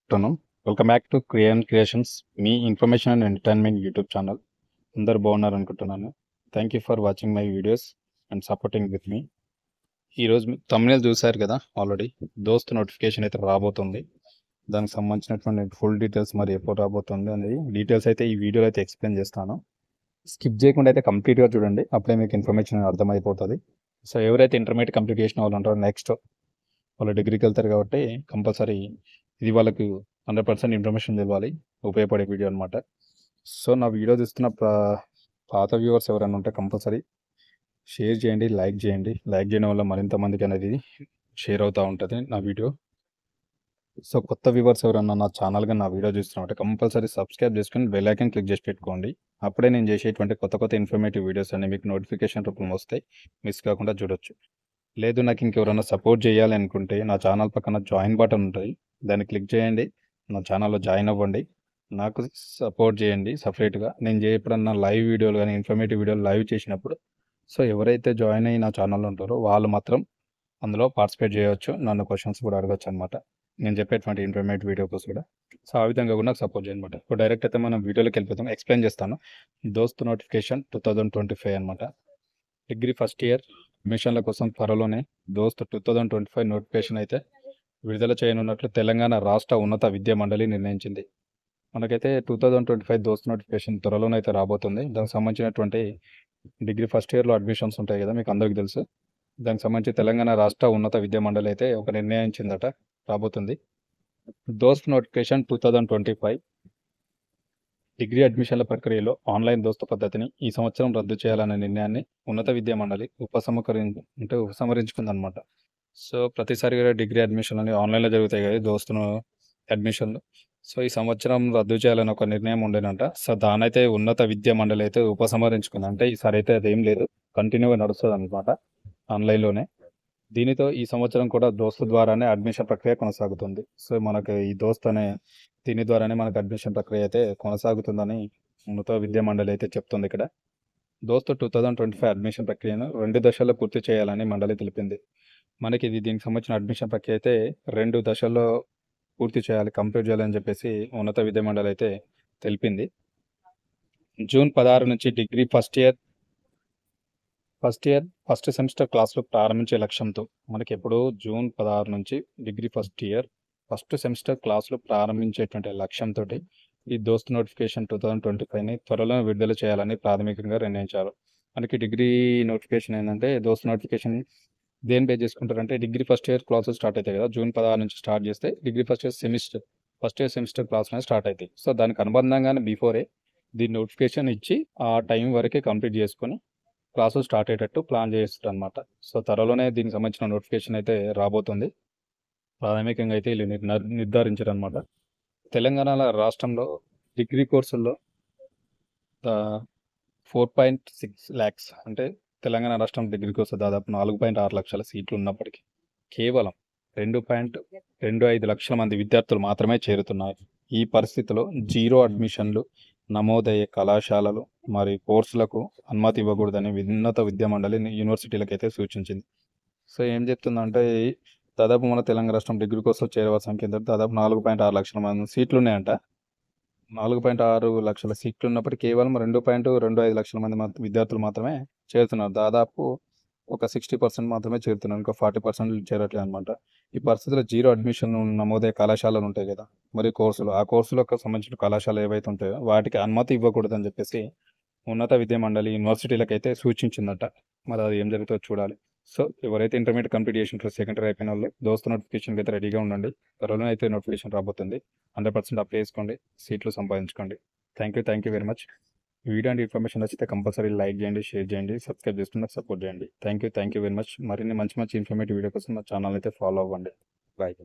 Afternoon. Welcome back to creations, మీ information and entertainment YouTube channel. అందరు బాగున్నారు అనుకుంటున్నాను. Thank you for watching my videos and supporting with me. ఈరోజు thumbnail చూశారు కదా, ఆల్రెడీ దోస్త్ నోటిఫికేషన్ అయితే రాబోతుంది. దానికి సంబంధించినటువంటి ఫుల్ డీటెయిల్స్ మరి ఎప్పుడు రాబోతుంది అనేది డీటెయిల్స్ అయితే ఈ వీడియోలో అయితే ఎక్స్ప్లెయిన్ చేస్తాను. స్కిప్ చేయకుండా అయితే కంప్లీట్గా చూడండి, అప్పుడే మీకు ఇన్ఫర్మేషన్ అర్థమైపోతుంది. సో ఎవరైతే ఇంటర్మీడియట్ కంప్లీట్ చేసిన వాళ్ళు ఉంటారో నెక్స్ట్ వాళ్ళు డిగ్రీకి వెళ్తారు కాబట్టి కంపల్సరీ ఇది వాళ్ళకు 100% ఇన్ఫర్మేషన్ ఇవ్వాలి, ఉపయోగపడే వీడియో అనమాట. సో నా వీడియో చూస్తున్న పాత వ్యూవర్స్ ఎవరైనా ఉంటే కంపల్సరీ షేర్ చేయండి, లైక్ చేయండి. లైక్ చేయడం వల్ల మరింత మందికి అనేది షేర్ అవుతూ ఉంటుంది నా వీడియో. సో కొత్త వ్యూవర్స్ ఎవరైనా నా ఛానల్గా నా వీడియో చూస్తున్నట్టే కంపల్సరీ సబ్స్క్రైబ్ చేసుకొని బెల్ ఐకాన్ క్లిక్ చేసి పెట్టుకోండి. అప్పుడే నేను చేసేటువంటి కొత్త ఇన్ఫర్మేటివ్ వీడియోస్ అన్ని మీకు నోటిఫికేషన్ రూపంలో వస్తాయి, మిస్ కాకుండా చూడొచ్చు. లేదు నాకు ఇంకెవరైనా సపోర్ట్ చేయాలి అనుకుంటే నా ఛానల్ పక్కన జాయిన్ బటన్ ఉంటుంది, దాన్ని క్లిక్ చేయండి, నా ఛానల్లో జాయిన్ అవ్వండి, నాకు సపోర్ట్ చేయండి. సపరేట్గా నేను ఎప్పుడన్నా లైవ్ వీడియోలు కానీ ఇన్ఫర్మేటివ్ వీడియోలు లైవ్ చేసినప్పుడు సో ఎవరైతే జాయిన్ అయ్యి నా ఛానల్లో ఉంటారో వాళ్ళు మాత్రం అందులో పార్టిసిపేట్ చేయవచ్చు, నన్ను క్వశ్చన్స్ కూడా అడగచ్చు అనమాట, నేను చెప్పేటువంటి ఇన్ఫర్మేటివ్ వీడియో కోసం కూడా. సో ఆ విధంగా కూడా నాకు సపోర్ట్ చేయనమాట. ఇప్పుడు డైరెక్ట్ అయితే మనం వీడియోలోకి వెళ్ళిపోతాం. ఎక్స్ప్లెయిన్ చేస్తాను. దోస్త్ నోటిఫికేషన్ 2025 అనమాట. డిగ్రీ ఫస్ట్ ఇయర్ అడ్మిషన్ల కోసం త్వరలోనే దోస్త్ 2025 నోటిఫికేషన్ అయితే విడుదల చేయనున్నట్లు తెలంగాణ రాష్ట్ర ఉన్నత విద్యా మండలి నిర్ణయించింది. మనకైతే 2025 దోస్త్ నోటిఫికేషన్ త్వరలోనే అయితే రాబోతుంది. దానికి సంబంధించినటువంటి డిగ్రీ ఫస్ట్ ఇయర్లో అడ్మిషన్స్ ఉంటాయి కదా, మీకు అందరికీ తెలుసు. దానికి సంబంధించి తెలంగాణ రాష్ట్ర ఉన్నత విద్యా మండలి అయితే ఒక నిర్ణయించిందట, రాబోతుంది. దోస్త్ నోటిఫికేషన్ 2025 డిగ్రీ అడ్మిషన్ల ప్రక్రియలో ఆన్లైన్ దోస్తు పద్ధతిని ఈ సంవత్సరం రద్దు చేయాలనే నిర్ణయాన్ని ఉన్నత విద్యా మండలి ఉపసంహరించుకుందనమాట. సో ప్రతిసారి డిగ్రీ అడ్మిషన్లు అనేవి ఆన్లైన్లో జరుగుతాయి కదా, దోస్తును అడ్మిషన్లు. సో ఈ సంవత్సరం రద్దు చేయాలని ఒక నిర్ణయం ఉండేనంట. సో దానైతే ఉన్నత విద్యా మండలి అయితే ఉపసంహరించుకుంది. అంటే ఈసారి అయితే అదేం లేదు, కంటిన్యూగా నడుస్తుంది అనమాట ఆన్లైన్లోనే. దీనితో ఈ సంవత్సరం కూడా దోస్తు ద్వారానే అడ్మిషన్ ప్రక్రియ కొనసాగుతుంది. సో మనకు ఈ దోస్త్ అనే దీని ద్వారానే మనకు అడ్మిషన్ ప్రక్రియ అయితే కొనసాగుతుందని ఉన్నత విద్యా మండలి అయితే చెప్తుంది. ఇక్కడ దోస్తు 2025 అడ్మిషన్ ప్రక్రియను 2 దశల్లో పూర్తి చేయాలని మండలి తెలిపింది. మనకి దీనికి సంబంధించిన అడ్మిషన్ ప్రక్రియ అయితే 2 దశల్లో పూర్తి చేయాలి, కంప్లీట్ చేయాలని చెప్పేసి ఉన్నత విద్యా మండలి అయితే తెలిపింది. జూన్ 16 నుంచి డిగ్రీ ఫస్ట్ సెమిస్టర్ క్లాసులు ప్రారంభించే లక్ష్యంతో మనకి ఎప్పుడు జూన్ 16 నుంచి డిగ్రీ ఫస్ట్ సెమిస్టర్ క్లాసులు ప్రారంభించేటువంటి లక్ష్యంతో ఈ దోస్త్ నోటిఫికేషన్ 2025ని త్వరలో విడుదల చేయాలని ప్రాథమికంగా నిర్ణయించారు. మనకి డిగ్రీ నోటిఫికేషన్ ఏంటంటే దోస్త్ నోటిఫికేషన్ దేని బేస్ చేసుకుంటారంటే degree first year classes start అవుతాయి కదా, జూన్ 16 నుంచి స్టార్ట్ చేస్తే degree first year semester class అనేది స్టార్ట్ అవుతాయి. సో దానికి అనుబంధంగానే బిఫోరే దీని నోటిఫికేషన్ ఇచ్చి ఆ టైం వరకే కంప్లీట్ చేసుకొని క్లాసులు స్టార్ట్ అయ్యేటట్టు ప్లాన్ చేస్తారు అనమాట. సో త్వరలోనే దీనికి సంబంధించిన నోటిఫికేషన్ అయితే రాబోతుంది. ప్రాథమికంగా అయితే వీళ్ళు నిర్ధారించారు అనమాట. తెలంగాణ రాష్ట్రంలో డిగ్రీ కోర్సుల్లో 4.6 lakhs అంటే తెలంగాణ రాష్ట్రం డిగ్రీ కోర్సు దాదాపు 4.6 లక్షల సీట్లు ఉన్నప్పటికీ కేవలం 2.25 లక్షల మంది విద్యార్థులు మాత్రమే చేరుతున్నారు. ఈ పరిస్థితిలో జీరో అడ్మిషన్లు నమోదయ్యే కళాశాలలు మరియు కోర్సులకు అనుమతి ఇవ్వకూడదని ఉన్నత విద్యా మండలి యూనివర్సిటీలకు అయితే సూచించింది. సో ఏం చెప్తుందంటే దాదాపు మన తెలంగాణ రాష్ట్రం డిగ్రీ కోసం చేరవలసిన సంఖ్య దాదాపు 4.6 లక్షల మంది సీట్లు ఉన్నాయంట. 4.6 లక్షల సీట్లు ఉన్నప్పటికీ కేవలం 2.25 లక్షల మంది విద్యార్థులు మాత్రమే చేరుతున్నారు. దాదాపు ఒక 60% మాత్రమే చేరుతున్నారు, ఇంకా 40% చేరట్లేదు అనమాట. ఈ పరిస్థితిలో జీరో అడ్మిషన్ నమోదయ్యే కళాశాలలు ఉంటాయి కదా, మరి ఆ కోర్సులకు సంబంధించిన కళాశాలలు ఏవైతే ఉంటాయో వాటికి అనుమతి ఇవ్వకూడదని చెప్పేసి ఉన్నత విద్యా మండలి యూనివర్సిటీలకు అయితే సూచించిందట. మరి అది ఏం జరుగుతుందో చూడాలి. సో ఎవరైతే ఇంటర్మీడియట్ కంప్లీట్ చేసిన సెకండ్ ఇయర్ అయిపోయిన వాళ్ళు దోస్తు నోటిఫికేషన్కి అయితే రెడీగా ఉండండి. త్వరలో అయితే నోటిఫికేషన్ రాబోతుంది. 100% అప్లై చేసుకోండి, సీట్లు సంపాదించుకోండి. Thank you very much. Video and information నచ్చితే కంపల్సరీ లైక్ చేయండి, షేర్ చేయండి, సబ్స్క్రైబ్ చేసుకుని సపోర్ట్ చేయండి. Thank you very much. మరిన్ని మంచి ఇన్ఫర్మేటివ్ వీడియో కోసం నా ఛానల్ అయితే ఫాలో అవ్వండి. బాయ్.